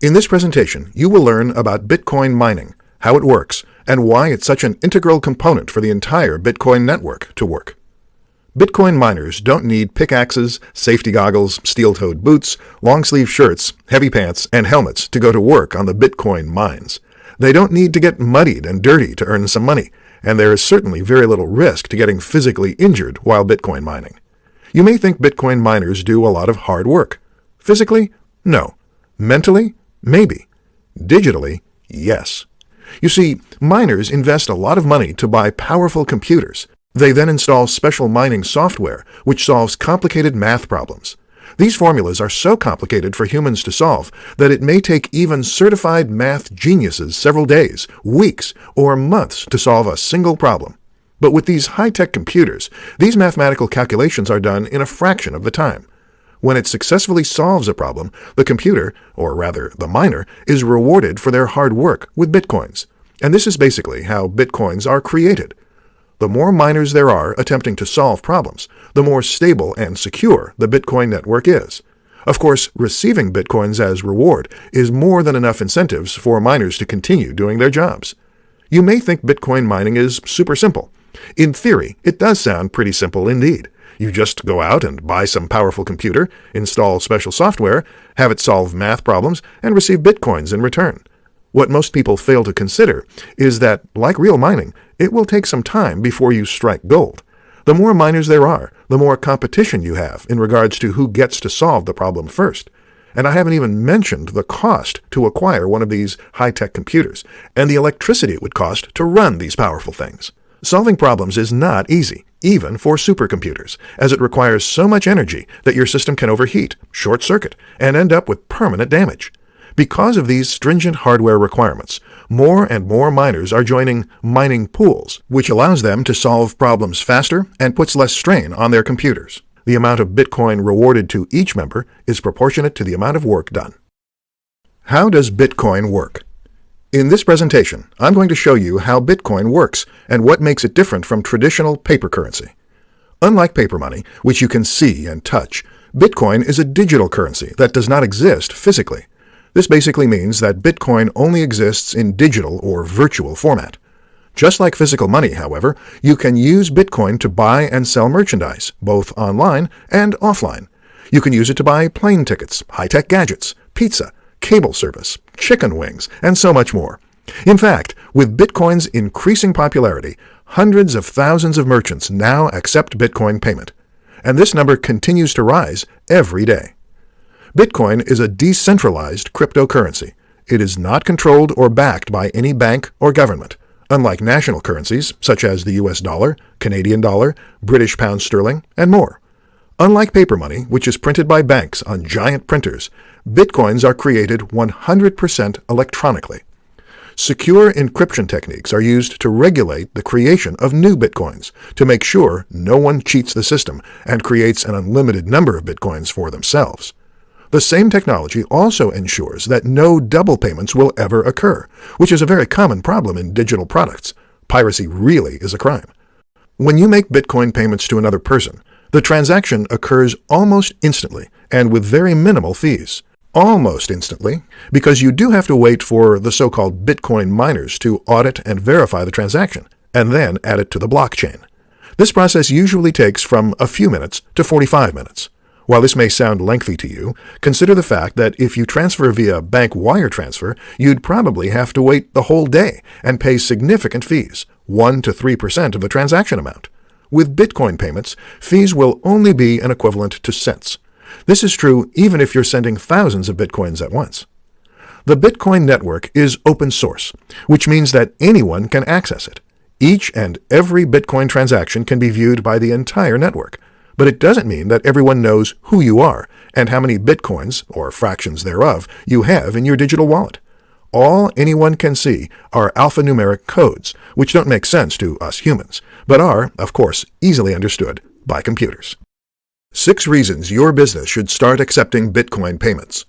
In this presentation, you will learn about Bitcoin mining, how it works, and why it's such an integral component for the entire Bitcoin network to work. Bitcoin miners don't need pickaxes, safety goggles, steel-toed boots, long-sleeve shirts, heavy pants, and helmets to go to work on the Bitcoin mines. They don't need to get muddied and dirty to earn some money, and there is certainly very little risk to getting physically injured while Bitcoin mining. You may think Bitcoin miners do a lot of hard work. Physically? No. Mentally? Maybe. Digitally? Yes. You see, miners invest a lot of money to buy powerful computers. They then install special mining software, which solves complicated math problems. These formulas are so complicated for humans to solve that it may take even certified math geniuses several days, weeks, or months to solve a single problem. But with these high-tech computers, these mathematical calculations are done in a fraction of the time. When it successfully solves a problem, the computer, or rather the miner, is rewarded for their hard work with bitcoins. And this is basically how bitcoins are created. The more miners there are attempting to solve problems, the more stable and secure the Bitcoin network is. Of course, receiving bitcoins as reward is more than enough incentives for miners to continue doing their jobs. You may think Bitcoin mining is super simple. In theory, it does sound pretty simple indeed. You just go out and buy some powerful computer, install special software, have it solve math problems, and receive bitcoins in return. What most people fail to consider is that, like real mining, it will take some time before you strike gold. The more miners there are, the more competition you have in regards to who gets to solve the problem first. And I haven't even mentioned the cost to acquire one of these high-tech computers, and the electricity it would cost to run these powerful things. Solving problems is not easy, even for supercomputers, as it requires so much energy that your system can overheat, short-circuit, and end up with permanent damage. Because of these stringent hardware requirements, more and more miners are joining mining pools, which allows them to solve problems faster and puts less strain on their computers. The amount of Bitcoin rewarded to each member is proportionate to the amount of work done. How does Bitcoin work? In this presentation, I'm going to show you how Bitcoin works and what makes it different from traditional paper currency. Unlike paper money, which you can see and touch, Bitcoin is a digital currency that does not exist physically. This basically means that Bitcoin only exists in digital or virtual format. Just like physical money, however, you can use Bitcoin to buy and sell merchandise, both online and offline. You can use it to buy plane tickets, high-tech gadgets, pizza, cable service, chicken wings, and so much more. In fact, with Bitcoin's increasing popularity, hundreds of thousands of merchants now accept Bitcoin payment. And this number continues to rise every day. Bitcoin is a decentralized cryptocurrency. It is not controlled or backed by any bank or government, unlike national currencies such as the US dollar, Canadian dollar, British pound sterling, and more. Unlike paper money, which is printed by banks on giant printers, Bitcoins are created 100% electronically. Secure encryption techniques are used to regulate the creation of new Bitcoins to make sure no one cheats the system and creates an unlimited number of Bitcoins for themselves. The same technology also ensures that no double payments will ever occur, which is a very common problem in digital products. Piracy really is a crime. When you make Bitcoin payments to another person, the transaction occurs almost instantly and with very minimal fees. Almost instantly, because you do have to wait for the so-called Bitcoin miners to audit and verify the transaction, and then add it to the blockchain. This process usually takes from a few minutes to 45 minutes. While this may sound lengthy to you, consider the fact that if you transfer via bank wire transfer, you'd probably have to wait the whole day and pay significant fees, 1 to 3% of the transaction amount. With Bitcoin payments, fees will only be an equivalent to cents. This is true even if you're sending thousands of Bitcoins at once. The Bitcoin network is open source, which means that anyone can access it. Each and every Bitcoin transaction can be viewed by the entire network, but it doesn't mean that everyone knows who you are and how many Bitcoins, or fractions thereof, you have in your digital wallet. All anyone can see are alphanumeric codes, which don't make sense to us humans, but are, of course, easily understood by computers. 6 reasons your business should start accepting Bitcoin payments.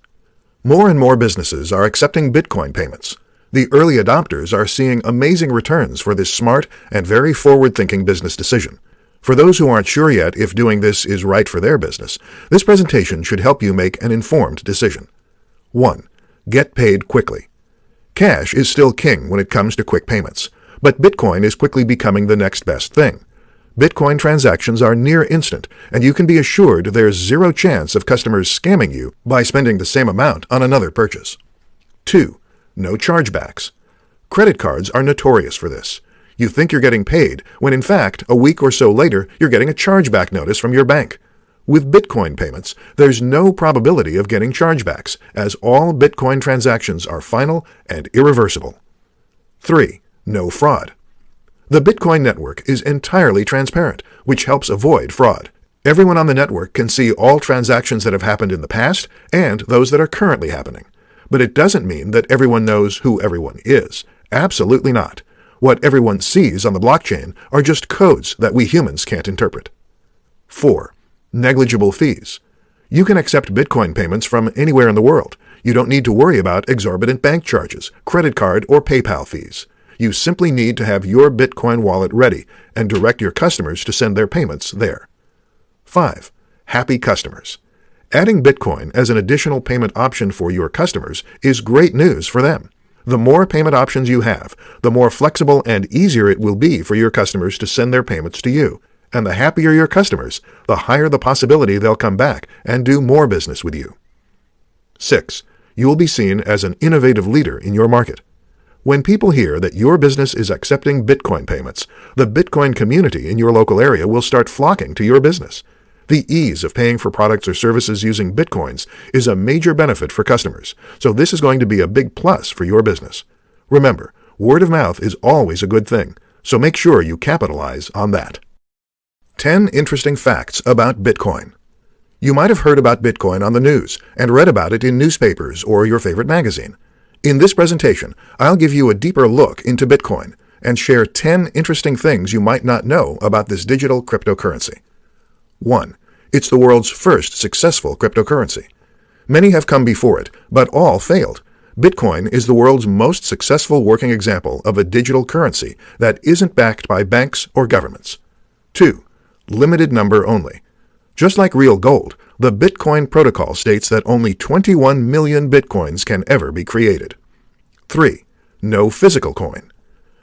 More and more businesses are accepting Bitcoin payments. The early adopters are seeing amazing returns for this smart and very forward-thinking business decision. For those who aren't sure yet if doing this is right for their business, this presentation should help you make an informed decision. 1. Get paid quickly. Cash is still king when it comes to quick payments, but Bitcoin is quickly becoming the next best thing. Bitcoin transactions are near instant, and you can be assured there's zero chance of customers scamming you by spending the same amount on another purchase. 2. No chargebacks. Credit cards are notorious for this. You think you're getting paid, when in fact, a week or so later, you're getting a chargeback notice from your bank. With Bitcoin payments, there's no probability of getting chargebacks, as all Bitcoin transactions are final and irreversible. 3. No fraud. The Bitcoin network is entirely transparent, which helps avoid fraud. Everyone on the network can see all transactions that have happened in the past and those that are currently happening. But it doesn't mean that everyone knows who everyone is. Absolutely not. What everyone sees on the blockchain are just codes that we humans can't interpret. 4. Negligible fees. You can accept Bitcoin payments from anywhere in the world. You don't need to worry about exorbitant bank charges, credit card, or PayPal fees. You simply need to have your Bitcoin wallet ready and direct your customers to send their payments there. 5. Happy customers. Adding Bitcoin as an additional payment option for your customers is great news for them. The more payment options you have, the more flexible and easier it will be for your customers to send their payments to you. And the happier your customers, the higher the possibility they'll come back and do more business with you. 6. You will be seen as an innovative leader in your market. When people hear that your business is accepting Bitcoin payments, the Bitcoin community in your local area will start flocking to your business. The ease of paying for products or services using Bitcoins is a major benefit for customers, so this is going to be a big plus for your business. Remember, word of mouth is always a good thing, so make sure you capitalize on that. 10 interesting facts about Bitcoin. You might have heard about Bitcoin on the news and read about it in newspapers or your favorite magazine. In this presentation, I'll give you a deeper look into Bitcoin and share 10 interesting things you might not know about this digital cryptocurrency. 1. It's the world's first successful cryptocurrency. Many have come before it, but all failed. Bitcoin is the world's most successful working example of a digital currency that isn't backed by banks or governments. 2. Limited number only. Just like real gold, the Bitcoin protocol states that only 21 million Bitcoins can ever be created. 3. No physical coin.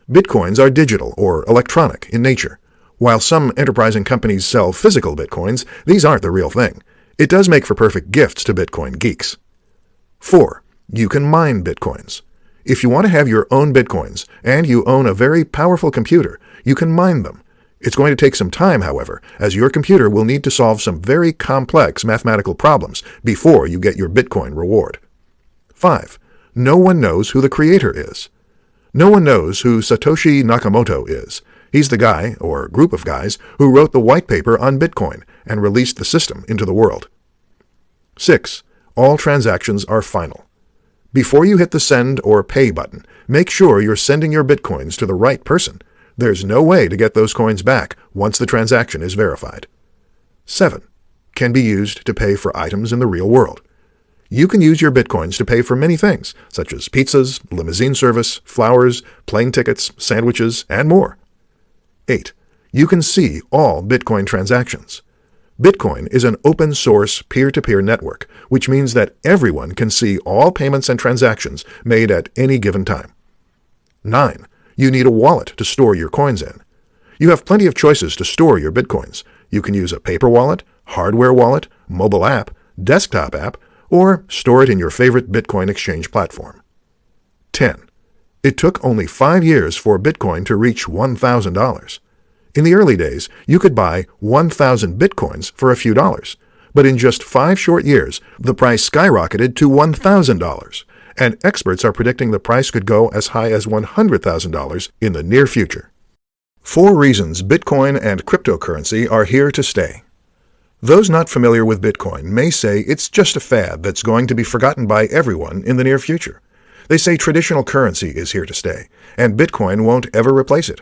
Bitcoins are digital or electronic in nature. While some enterprising companies sell physical Bitcoins, these aren't the real thing. It does make for perfect gifts to Bitcoin geeks. 4. You can mine Bitcoins. If you want to have your own Bitcoins and you own a very powerful computer, you can mine them. It's going to take some time, however, as your computer will need to solve some very complex mathematical problems before you get your Bitcoin reward. 5. No one knows who the creator is. No one knows who Satoshi Nakamoto is. He's the guy, or group of guys, who wrote the white paper on Bitcoin and released the system into the world. 6. All transactions are final. Before you hit the send or pay button, make sure you're sending your Bitcoins to the right person. There's no way to get those coins back once the transaction is verified. 7. Can be used to pay for items in the real world. You can use your Bitcoins to pay for many things, such as pizzas, limousine service, flowers, plane tickets, sandwiches, and more. 8. You can see all Bitcoin transactions. Bitcoin is an open-source peer-to-peer network, which means that everyone can see all payments and transactions made at any given time. 9. You need a wallet to store your coins in. You have plenty of choices to store your Bitcoins. You can use a paper wallet, hardware wallet, mobile app, desktop app, or store it in your favorite Bitcoin exchange platform. 10. It took only 5 years for Bitcoin to reach $1,000. In the early days, you could buy 1,000 Bitcoins for a few dollars, but in just 5 short years, the price skyrocketed to $1,000. And experts are predicting the price could go as high as $100,000 in the near future. 4 reasons Bitcoin and cryptocurrency are here to stay. Those not familiar with Bitcoin may say it's just a fad that's going to be forgotten by everyone in the near future. They say traditional currency is here to stay, and Bitcoin won't ever replace it.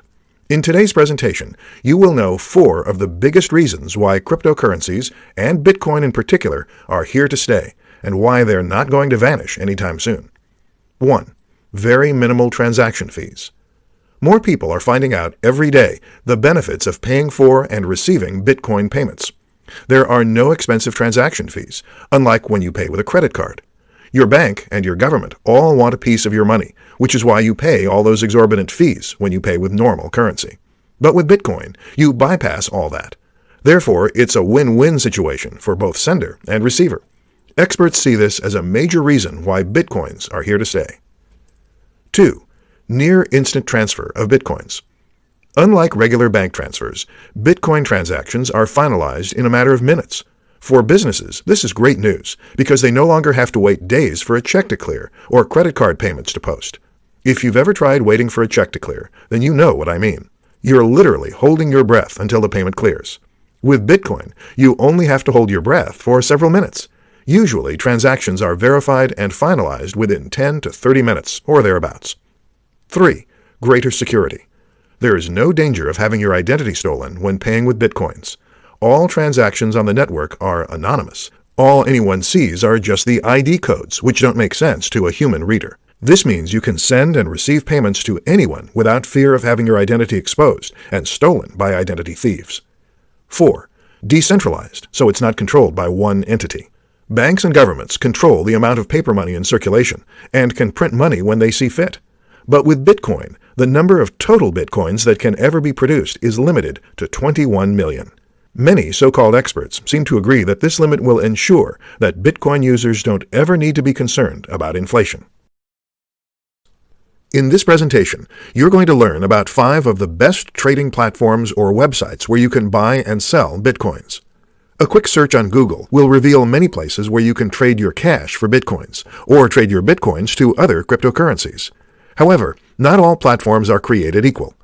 In today's presentation, you will know 4 of the biggest reasons why cryptocurrencies, and Bitcoin in particular, are here to stay, and why they're not going to vanish anytime soon. 1. Very minimal transaction fees. More people are finding out every day the benefits of paying for and receiving Bitcoin payments. There are no expensive transaction fees, unlike when you pay with a credit card. Your bank and your government all want a piece of your money, which is why you pay all those exorbitant fees when you pay with normal currency. But with Bitcoin, you bypass all that. Therefore, it's a win-win situation for both sender and receiver. Experts see this as a major reason why Bitcoins are here to stay. 2. Near instant transfer of Bitcoins. Unlike regular bank transfers, Bitcoin transactions are finalized in a matter of minutes. For businesses, this is great news because they no longer have to wait days for a check to clear or credit card payments to post. If you've ever tried waiting for a check to clear, then you know what I mean. You're literally holding your breath until the payment clears. With Bitcoin, you only have to hold your breath for several minutes. Usually, transactions are verified and finalized within 10 to 30 minutes or thereabouts. 3. Greater security. There is no danger of having your identity stolen when paying with Bitcoins. All transactions on the network are anonymous. All anyone sees are just the ID codes, which don't make sense to a human reader. This means you can send and receive payments to anyone without fear of having your identity exposed and stolen by identity thieves. 4. Decentralized, so it's not controlled by one entity. Banks and governments control the amount of paper money in circulation and can print money when they see fit. But with Bitcoin, the number of total Bitcoins that can ever be produced is limited to 21 million. Many so-called experts seem to agree that this limit will ensure that Bitcoin users don't ever need to be concerned about inflation. In this presentation, you're going to learn about 5 of the best trading platforms or websites where you can buy and sell Bitcoins. A quick search on Google will reveal many places where you can trade your cash for Bitcoins or trade your Bitcoins to other cryptocurrencies. However, not all platforms are created equal.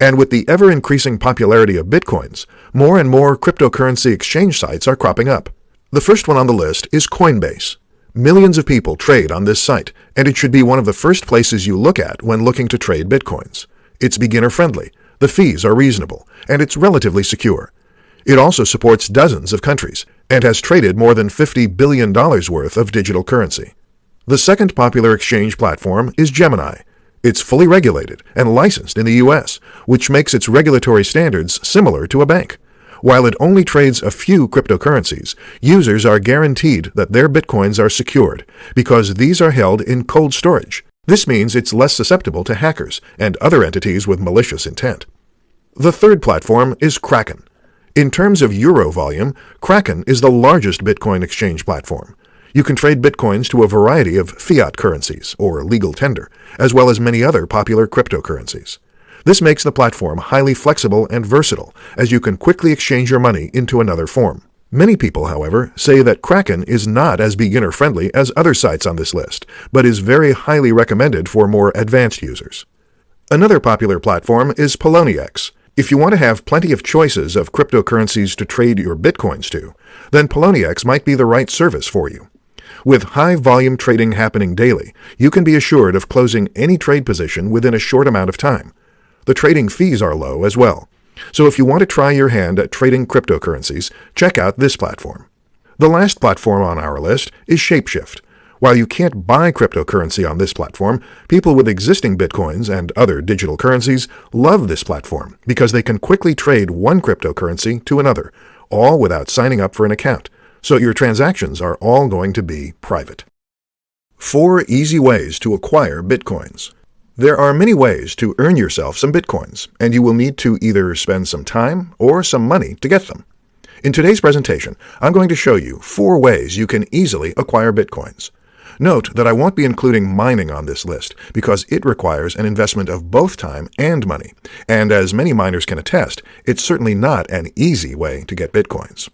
And with the ever-increasing popularity of Bitcoins, more and more cryptocurrency exchange sites are cropping up. The first one on the list is Coinbase. Millions of people trade on this site, and it should be one of the first places you look at when looking to trade Bitcoins. It's beginner-friendly, the fees are reasonable, and it's relatively secure. It also supports dozens of countries, and has traded more than $50 billion worth of digital currency. The second popular exchange platform is Gemini. It's fully regulated and licensed in the U.S., which makes its regulatory standards similar to a bank. While it only trades a few cryptocurrencies, users are guaranteed that their Bitcoins are secured because these are held in cold storage. This means it's less susceptible to hackers and other entities with malicious intent. The third platform is Kraken. In terms of euro volume, Kraken is the largest Bitcoin exchange platform. You can trade Bitcoins to a variety of fiat currencies, or legal tender, as well as many other popular cryptocurrencies. This makes the platform highly flexible and versatile, as you can quickly exchange your money into another form. Many people, however, say that Kraken is not as beginner-friendly as other sites on this list, but is very highly recommended for more advanced users. Another popular platform is Poloniex. If you want to have plenty of choices of cryptocurrencies to trade your Bitcoins to, then Poloniex might be the right service for you. With high-volume trading happening daily, you can be assured of closing any trade position within a short amount of time. The trading fees are low as well. So if you want to try your hand at trading cryptocurrencies, check out this platform. The last platform on our list is Shapeshift. While you can't buy cryptocurrency on this platform, people with existing Bitcoins and other digital currencies love this platform because they can quickly trade one cryptocurrency to another, all without signing up for an account. So your transactions are all going to be private. 4 easy ways to acquire Bitcoins. There are many ways to earn yourself some Bitcoins, and you will need to either spend some time or some money to get them. In today's presentation, I'm going to show you 4 ways you can easily acquire Bitcoins. Note that I won't be including mining on this list because it requires an investment of both time and money, and as many miners can attest, it's certainly not an easy way to get Bitcoins.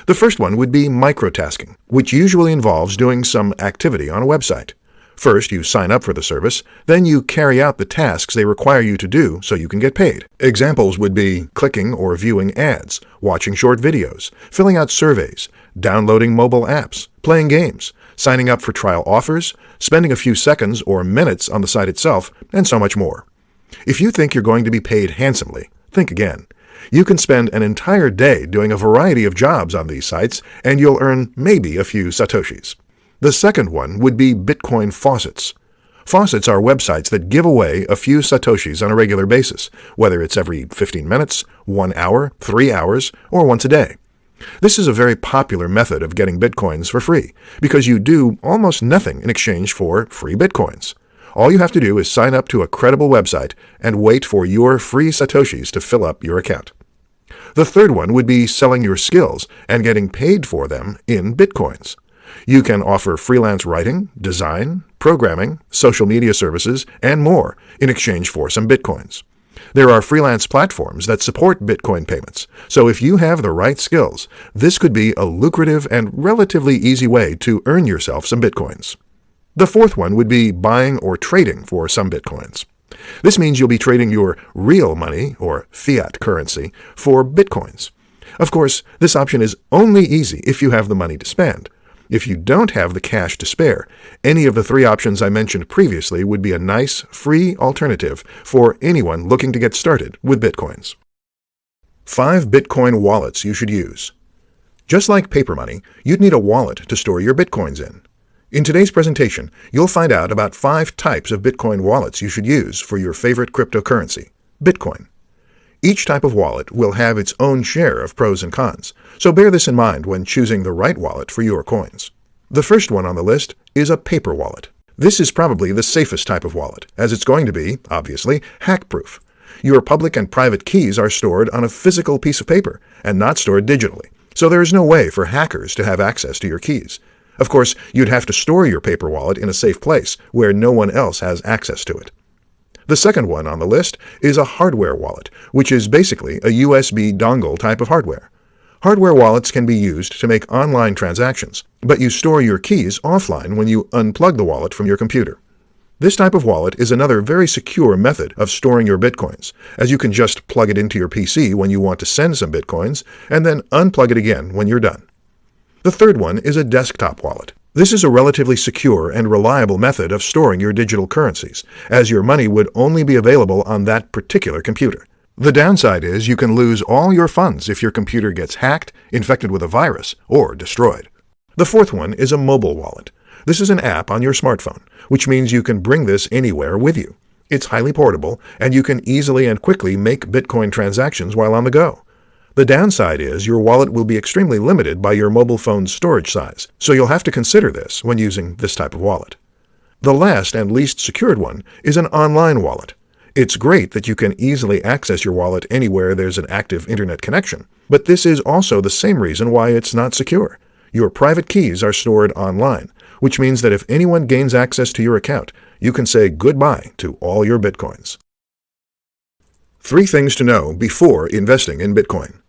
The first one would be microtasking, which usually involves doing some activity on a website. First, you sign up for the service, then you carry out the tasks they require you to do so you can get paid. Examples would be clicking or viewing ads, watching short videos, filling out surveys, downloading mobile apps, playing games, signing up for trial offers, spending a few seconds or minutes on the site itself, and so much more. If you think you're going to be paid handsomely, think again. You can spend an entire day doing a variety of jobs on these sites, and you'll earn maybe a few satoshis. The second one would be Bitcoin faucets. Faucets are websites that give away a few satoshis on a regular basis, whether it's every 15 minutes, 1 hour, 3 hours, or once a day. This is a very popular method of getting Bitcoins for free, because you do almost nothing in exchange for free Bitcoins. All you have to do is sign up to a credible website and wait for your free Satoshis to fill up your account. The third one would be selling your skills and getting paid for them in Bitcoins. You can offer freelance writing, design, programming, social media services, and more in exchange for some Bitcoins. There are freelance platforms that support Bitcoin payments, so if you have the right skills, this could be a lucrative and relatively easy way to earn yourself some Bitcoins. The fourth one would be buying or trading for some Bitcoins. This means you'll be trading your real money, or fiat currency, for Bitcoins. Of course, this option is only easy if you have the money to spend. If you don't have the cash to spare, any of the three options I mentioned previously would be a nice, free alternative for anyone looking to get started with Bitcoins. 5 Bitcoin wallets you should use. Just like paper money, you'd need a wallet to store your Bitcoins in. In today's presentation, you'll find out about 5 types of Bitcoin wallets you should use for your favorite cryptocurrency, Bitcoin. Each type of wallet will have its own share of pros and cons, so bear this in mind when choosing the right wallet for your coins. The first one on the list is a paper wallet. This is probably the safest type of wallet, as it's going to be, obviously, hack-proof. Your public and private keys are stored on a physical piece of paper and not stored digitally, so there is no way for hackers to have access to your keys. Of course, you'd have to store your paper wallet in a safe place where no one else has access to it. The second one on the list is a hardware wallet, which is basically a USB dongle type of hardware. Hardware wallets can be used to make online transactions, but you store your keys offline when you unplug the wallet from your computer. This type of wallet is another very secure method of storing your Bitcoins, as you can just plug it into your PC when you want to send some Bitcoins, and then unplug it again when you're done. The third one is a desktop wallet. This is a relatively secure and reliable method of storing your digital currencies, as your money would only be available on that particular computer. The downside is you can lose all your funds if your computer gets hacked, infected with a virus, or destroyed. The fourth one is a mobile wallet. This is an app on your smartphone, which means you can bring this anywhere with you. It's highly portable, and you can easily and quickly make Bitcoin transactions while on the go. The downside is your wallet will be extremely limited by your mobile phone's storage size, so you'll have to consider this when using this type of wallet. The last and least secured one is an online wallet. It's great that you can easily access your wallet anywhere there's an active internet connection, but this is also the same reason why it's not secure. Your private keys are stored online, which means that if anyone gains access to your account, you can say goodbye to all your Bitcoins. 3 things to know before investing in Bitcoin.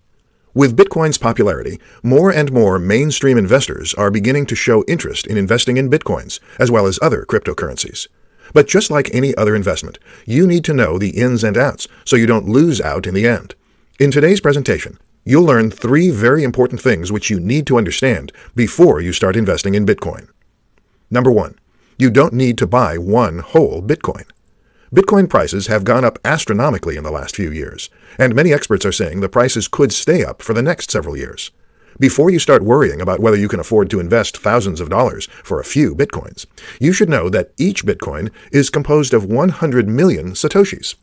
With Bitcoin's popularity, more and more mainstream investors are beginning to show interest in investing in Bitcoins, as well as other cryptocurrencies. But just like any other investment, you need to know the ins and outs so you don't lose out in the end. In today's presentation, you'll learn 3 very important things which you need to understand before you start investing in Bitcoin. Number 1, you don't need to buy one whole Bitcoin. Bitcoin prices have gone up astronomically in the last few years, and many experts are saying the prices could stay up for the next several years. Before you start worrying about whether you can afford to invest thousands of dollars for a few Bitcoins, you should know that each Bitcoin is composed of 100 million Satoshis.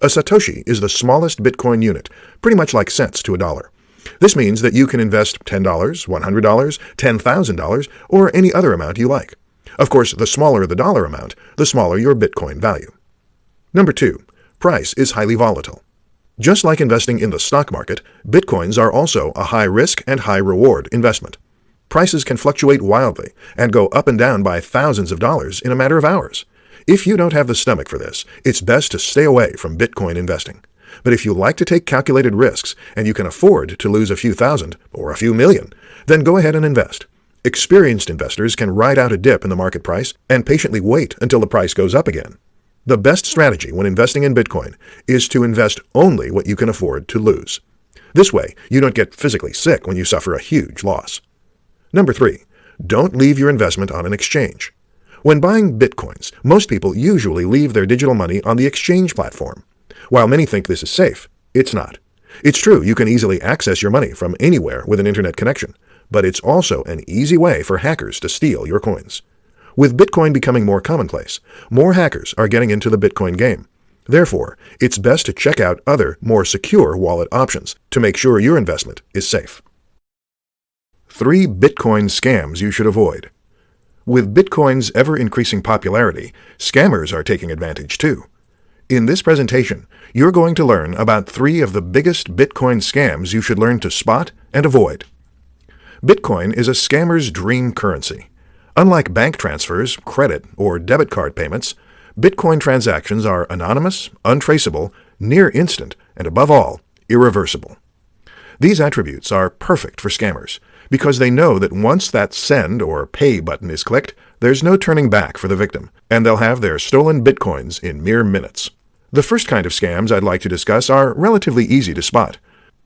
A Satoshi is the smallest Bitcoin unit, pretty much like cents to a dollar. This means that you can invest $10, $100, $10,000, or any other amount you like. Of course, the smaller the dollar amount, the smaller your Bitcoin value. Number 2, price is highly volatile. Just like investing in the stock market, Bitcoins are also a high-risk and high-reward investment. Prices can fluctuate wildly and go up and down by thousands of dollars in a matter of hours. If you don't have the stomach for this, it's best to stay away from Bitcoin investing. But if you like to take calculated risks and you can afford to lose a few thousand or a few million, then go ahead and invest. Experienced investors can ride out a dip in the market price and patiently wait until the price goes up again. The best strategy when investing in Bitcoin is to invest only what you can afford to lose. This way, you don't get physically sick when you suffer a huge loss. Number 3, don't leave your investment on an exchange. When buying Bitcoins, most people usually leave their digital money on the exchange platform. While many think this is safe, it's not. It's true you can easily access your money from anywhere with an internet connection, but it's also an easy way for hackers to steal your coins. With Bitcoin becoming more commonplace, more hackers are getting into the Bitcoin game. Therefore, it's best to check out other, more secure wallet options to make sure your investment is safe. 3 Bitcoin scams you should avoid. With Bitcoin's ever-increasing popularity, scammers are taking advantage too. In this presentation, you're going to learn about 3 of the biggest Bitcoin scams you should learn to spot and avoid. Bitcoin is a scammer's dream currency. Unlike bank transfers, credit, or debit card payments, Bitcoin transactions are anonymous, untraceable, near instant, and above all, irreversible. These attributes are perfect for scammers because they know that once that send or pay button is clicked, there's no turning back for the victim, and they'll have their stolen Bitcoins in mere minutes. The first kind of scams I'd like to discuss are relatively easy to spot.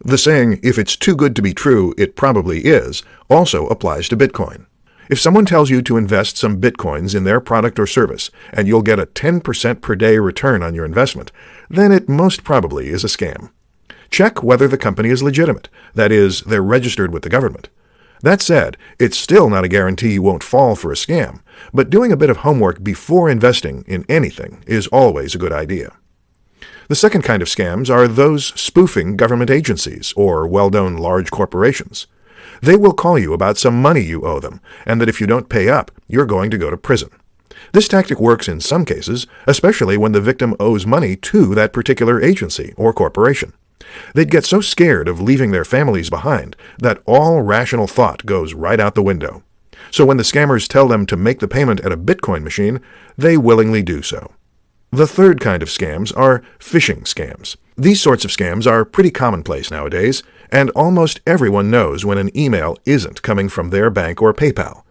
The saying, "If it's too good to be true, it probably is," also applies to Bitcoin. If someone tells you to invest some Bitcoins in their product or service and you'll get a 10% per day return on your investment, then it most probably is a scam. Check whether the company is legitimate, that is, they're registered with the government. That said, it's still not a guarantee you won't fall for a scam, but doing a bit of homework before investing in anything is always a good idea. The second kind of scams are those spoofing government agencies or well-known large corporations. They will call you about some money you owe them, and that if you don't pay up, you're going to go to prison. This tactic works in some cases, especially when the victim owes money to that particular agency or corporation. They'd get so scared of leaving their families behind that all rational thought goes right out the window. So when the scammers tell them to make the payment at a Bitcoin machine, they willingly do so. The third kind of scams are phishing scams. These sorts of scams are pretty commonplace nowadays, and almost everyone knows when an email isn't coming from their bank or PayPal.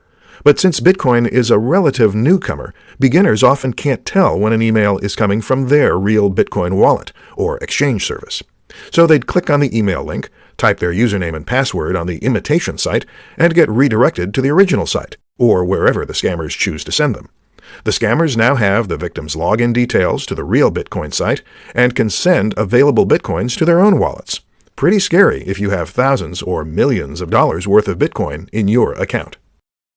But since Bitcoin is a relative newcomer, beginners often can't tell when an email is coming from their real Bitcoin wallet or exchange service. So they'd click on the email link, type their username and password on the imitation site, and get redirected to the original site, or wherever the scammers choose to send them. The scammers now have the victim's login details to the real Bitcoin site and can send available Bitcoins to their own wallets. Pretty scary if you have thousands or millions of dollars worth of Bitcoin in your account.